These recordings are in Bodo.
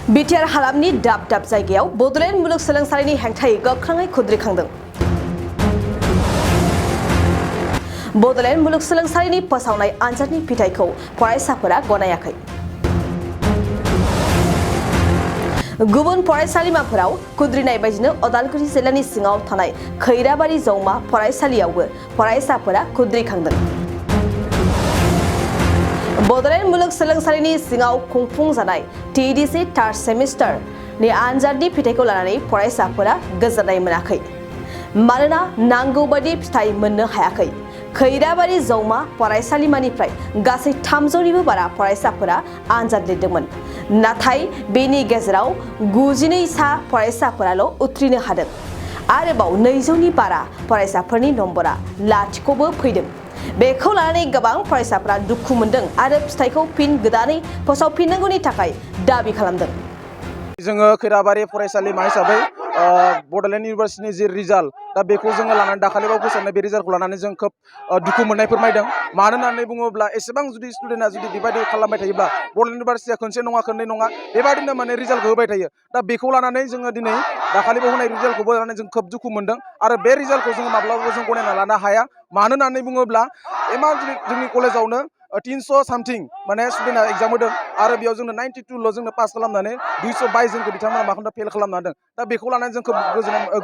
बिटिआर हालामनि दाब दाब जायगायाव बड'लेण्ड मुलुगसोलोंसालिनि हेंथायै गोख्रोङै खुद्रिखांदों। बड'लेण्ड मुलुगसोलोंसालिनि फोसावनाय आनजादनि फिथायखौ फरायसाफोरा गनायाखै। गुबुन फरायसालिमाफोराव खुद्रिनाय बायदिनो अदालगुरि जिल्लानि सिङाव थानाय खैराबारि जौमा फरायसालियावबो फरायसाफोरा खुद्रिखांदों। बड'लेण्ड मुलुगसोलोंसालिनि सिङाव खुंफुंजानाय TDC थार्ड सेमिस्टारनि आनजादनि फिथायखौ लानानै फरायसाफोरा गोजोननाय मोनाखै। मानोना नांगौ बायदि फिथाय मोननो हायाखै। खैराबारि जौमा फरायसालिमानिफ्राय गासै 300निबो बारा फरायसाफोरा आनजाद लिरदोंमोन। नाथाय बेनि गेजेराव 92 सा फरायसाफोराल' उथ्रिनो हादों। आरोबाव 200नि बारा फरायसाफोरनि नम्बरा लाथिख'बो फैदों। बेखौ लानानै गोबां फरायसाफोरा दुखु मोनदों आरो फिथायखौ फिन गोदानै फोसावफिननांगौनि थाखाय दाबि खालामदों। जोङो खैराबारि फरायसालिमा हिसाबै बड'लेण्ड इउनिभार्सिटिनि जि रिजाल्ट दा बेखौ जोङो लानानै दाखालिबाव फोसावनाय बे रिजाल्टखौ लानानै जों खोब दुखु मोननाय फोरमायदों। मानो होननानै बुङोब्ला एसेबां जुदि स्टुडेन्टआ जुदि बेबायदि खालामबाय थायोब्ला बड'लेण्ड इउनिभार्सिटिया खनसे नङा खननै नङा बेबायदिनो माने रिजाल्टखौ होबाय थायो। दा बेखौ लानानै जोङो दिनै दाखालिबाव होनाय रिजाल्टखौबो लानानै जों खोब दुखु मोनदों आरो बे रिजाल्टखौ जोङो माब्लाबाबो जों गनायना लानो हाया। मानो होननानै बुङोब्ला इमान जोंनि कलेजावनो 300 सामथिं माने स्टुडेन्टआ एग्जाम होदों आरो बेयाव जोंनो 92ल' जोंनो पास खालामनानै 222 जोंखौ बिथांमोना मा खालामदों फेल खालामना होदों। दा बेखौ लानानै जों खोब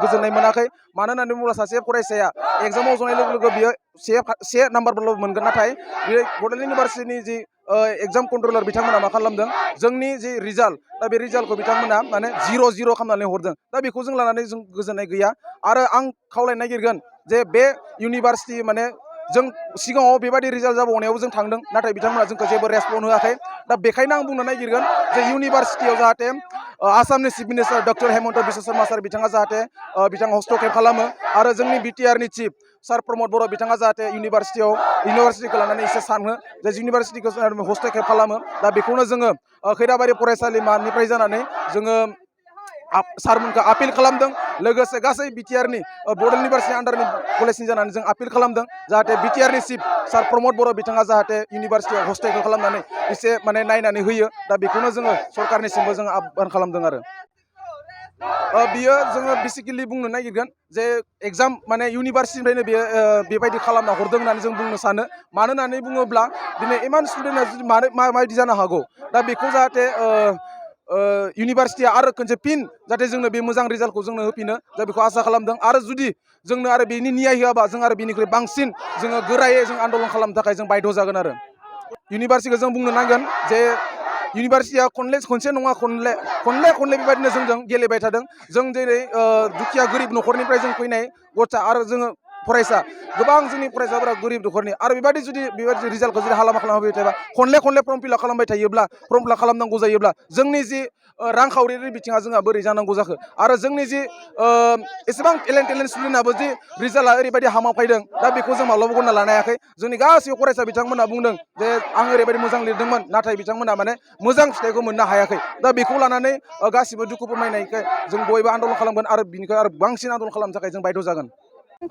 गोजोननाय मोनाखै। मानो होननानै बुङोब्ला सासे फरायसाया एग्जामाव जनाय लोगो लोगो बियो से नाम्बारल' मोनगोन। नाथाय बे बड'लेण्ड इउनिभार्सिटिनि जि एग्जाम कन्ट्रलार बिथांमोना मा खालामदों जोंनि जि रिजाल्ट दा बे रिजाल्टखौ बिथांमोना माने 0-0 खालामनानै हरदों। दा बेखौ जों लानानै जों गोजोननाय गैया आरो आं खावलायनो नागिरगोन जे बे इउनिभार्सिटि माने जों सिगाङाव बेबायदि रिजाल्ट जाबावनायाव जों थांदों नाथाय बिथांमोना जोंखौ जेबो रेसपन्ड होआखै। दा बेखायनो आं बुंनो नागिरगोन जे इउनिभार्सिटियाव जाहाथे आसामनि chief minister doctor Himanta Biswa Sarma sir बिथाङा जाहाथे बिथाङा हस्तक्षेप खालामो आरो जोंनि बिटिआरनि चिफ सार प्रमद बर' बिथाङा जाहाथे इउनिभार्सिटिखौ लानानै एसे सानहो जे इउनिभार्सिटिखौ हस्तक्षेप खालामो। दा बेखौनो जोङो खैराबारि फरायसालिमानिफ्राय जानानै जोङो सारमोनखौ आपिल खालामदों। लोगोसे गासै बिटिआरनि बड'लेण्ड इउनिभार्सिटि आन्डारनि कलेजनि जानानै जों आपिल खालामदों जाहाथे बिटिआरनि चिफ सार प्रमद बर' बिथाङा जाहाथे इउनिभार्सिटियाव हस्तक्षेप खालामनानै एसे माने नायनानै होयो। दा बेखौनो जोङो सरकारनिसिमबो जोङो आह्वान खालामदों आरो बियो जोङो बेसिकेलि बुंनो नागिरगोन जे एग्जाम माने इउनिभार्सिटिनिफ्रायनो बेयो बेबायदि खालामना हरदों होननानै जों बुंनो सानो। मानो होननानै बुङोब्ला दिनै इमान स्टुडेन्टआ जुदि माबायदि जानो हागौ। दा बेखौ जाहाथे इउनिभार्सिटिया आरो खनसे फिन जाहाथे जोंनो बे मोजां रिजाल्टखौ जोंनो होफिनो जों बेखौ आसा खालामदों। आरो जुदि जोंनो आरो बेनि न्याय होआबा जों आरो बेनिख्रुइ बांसिन जोङो गोरायै जों आन्दलन खालामनो थाखाय जों बायध' जागोन आरो इउनिभार्सिटिखौ जों बुंनो नांगोन जे इउनिभार्सिटिया खनसे नङा खनले बेबायदिनो जोंजों गेलेबाय थादों। जों जेरै दुखिया गोरिब न'खरनिफ्राय जों फैनाय गथा आरो जोङो फरायसा गोबां जोंनि फरायसाफोरा गोरिब न'खरनि आरो बेबायदि रिजाल्टखौ जुदि हालामा खालामबाय थायोबा खनले फर्म फिलआप खालामबाय थायोब्ला फर्म फिलआप खालामनांगौ जायोब्ला जोंनि जि रांखावरिनि बिथिङा जोंहा बोरै जानांगौ जाखो आरो जोंनि जि एसेबां टेलेन्ट स्टुडेन्टआबो जि रिजाल्टआ ओरैबायदि हामा फैदों। दा बेखौ जों माब्लाबा गनायना लानो हायाखै। जोंनि गासैबो फरायसा बिथांमोना बुंदों जे आं ओरैबायदि मोजां लिरदोंमोन नाथाय बिथांमोना माने मोजां फिथाइखौ मोननो हायाखै। दा बेखौ लानानै गासिबो दुखु फोरमायनायखाय जों बयबो आन्दलन खालामगोन आरो बिनिफ्राय आरो बांसिन आन्दलन खालामनो थाखाय जों बायध' जागोन।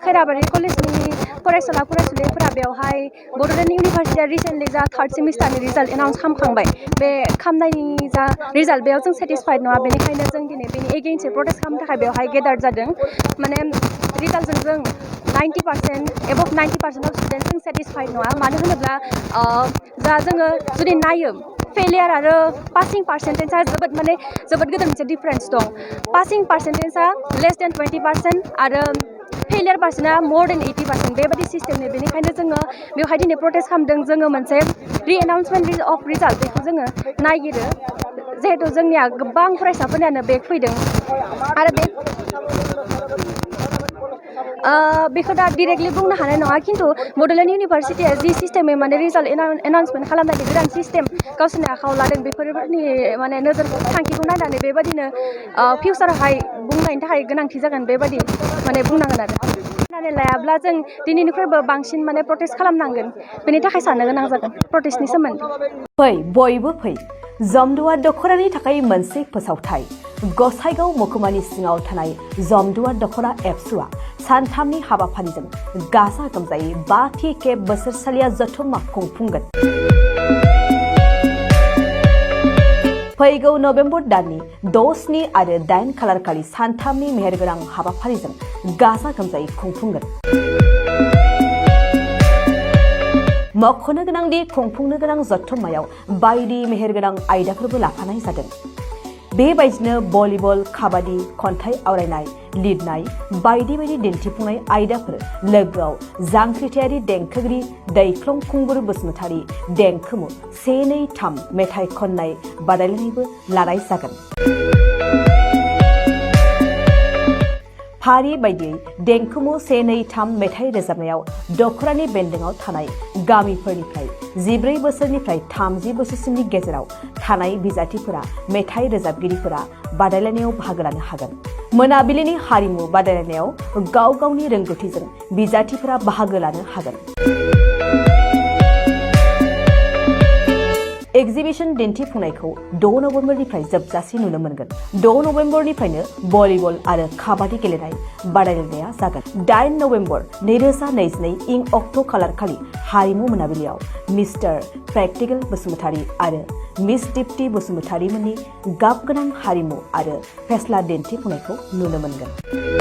खैराबारि कलेजनि फरायसुला फरायसुलिफोरा बेवहाय बड'लेण्ड इउनिभार्सिटिया रिसेन्टलि जा थार्ड सेमिस्टारनि रिजाल्ट एनाउन्स खालामखांबाय। बे खालामनायनि जा रिजाल्ट बेयाव जों सेटिसफाइड नङा। बेनिखायनो जों दिनै बेनि एगेइन्स्टै प्रटेस्ट खालामनो थाखाय बेवहाय गेदार जादों। माने रिजाल्टजों जों 90% एबभ 90% अफ स्टुडेन्ट जों सेटिसफाइड नङा। मानो होनोब्ला जा जोङो जुदि नायो फेलियार आरो पासिं पार्सेन्टेजआ जोबोद गिदिर मोनसे डिफारेन्स दं। पासिं पार्सेन्टेजआ लेस देन 20% आरो फेलियार पार्सेन्टआ मर देन 80% बेबायदि सिस्टेमनि। बेनिखायनो जोङो बेवहाय दिनै प्रटेस्ट खालामदों। जोङो मोनसे एनाउन्समेन्ट अफ रिजाल्ट बेखौ जोङो नागिरो। जिहेथु जोंनिया गोबां फरायसाफोरनियानो बेक फैदों आरो बेखौ दा डिरेक्टलि बुंनो हानाय नङा। खिन्थु बड'लेण्ड इउनिभार्सिटिया जि सिस्टेमै माने रिजाल्ट एनाउन्समेन्ट खालामनायनि गोदान सिस्टेम गावसोरनि आखायाव लादों बेफोरनि माने नोजोर थांखिखौ नायनानै बेबायदिनो फिउचारावहाय बुंनायनि थाखाय गोनांथि जागोन बेबायदि माने बुंनांगोन आरो नायनानै लायाब्ला जों दिनैनिख्रुइबो बांसिन माने प्रटेस्ट खालामनांगोन। बेनि थाखाय साननो गोनां जागोन प्रटेस्टनि सोमोन्दै। फै बयबो फै जमदुवार दख'रानि थाखाय मोनसे फोसावथाय। गसाइगाव महकुमानि सिङाव थानाय जमदुवार दख'रा एबसुआ सानथामनि हाबाफारिजों गाजा गोमजायै 5थि खेब बोसोरसालिया जथुम्मा खुंफुंगोन। फैगौ नभेम्बर दाननि 6, 7 आरो 8 खालारखालि सानथामनि मेहेरगोनां हाबाफारिजों गाजा गोमजायै खुंफुंगोन। मख'नो गोनांदि खुंफुंनो गोनां जथुम्मायाव बायदि मेहेरगोनां आयदाफोरबो लाफानाय जादों। बेबायदिनो भलिबल, काबादि, खन्थाइ आवरायनाय, लिरनाय बायदि बायदि दिन्थिफुंनाय आयदाफोर लोगोआव जांख्रिथायारि देंखोगिरि दैख्लं खुंगुर बसुमतारी देंखोमु 1, 2, 3 मेथाइ खननाय बादायलायनायबो लानाय जागोन। फारि बायदियै देंखोमु 1, 2, 3 मेथाइ रोजाबनायाव दखरानि बेन्दोंआव थानाय गामिफोरनिफ्राय 14 बोसोरनिफ्राय 30 बोसोरसिमनि गेजेराव थानाय बिजाथिफोरा मेथाइ रोजाबगिरिफोरा बादायलायनायाव बाहागो लानो हागोन। मोनाबिलिनि हारिमु बादायलायनायाव गाव गावनि रोंगौथिजों बिजाथिफोरा बाहागो लानो हागोन। एक्जिबिशन दिन्थिफुंनायखौ 6 नभेम्बरनिफ्राय जोबजासे नुनो मोनगोन। 6 नभेम्बरनिफ्रायनो भलिबल आरो काबादि गेलेनाय बादायलायनाया जागोन। 8 नभेम्बर 2022 इं अक्ट' खालारखालि हारिमु मोनाबिलियाव मिस्टार प्रेक्टिकल बसुमतारी आरो मिस दीप्ति बसुमतारी मोननि गाबगोनां हारिमु आरो फेस्ला दिन्थिफुंनायखौ नुनो मोनगोन।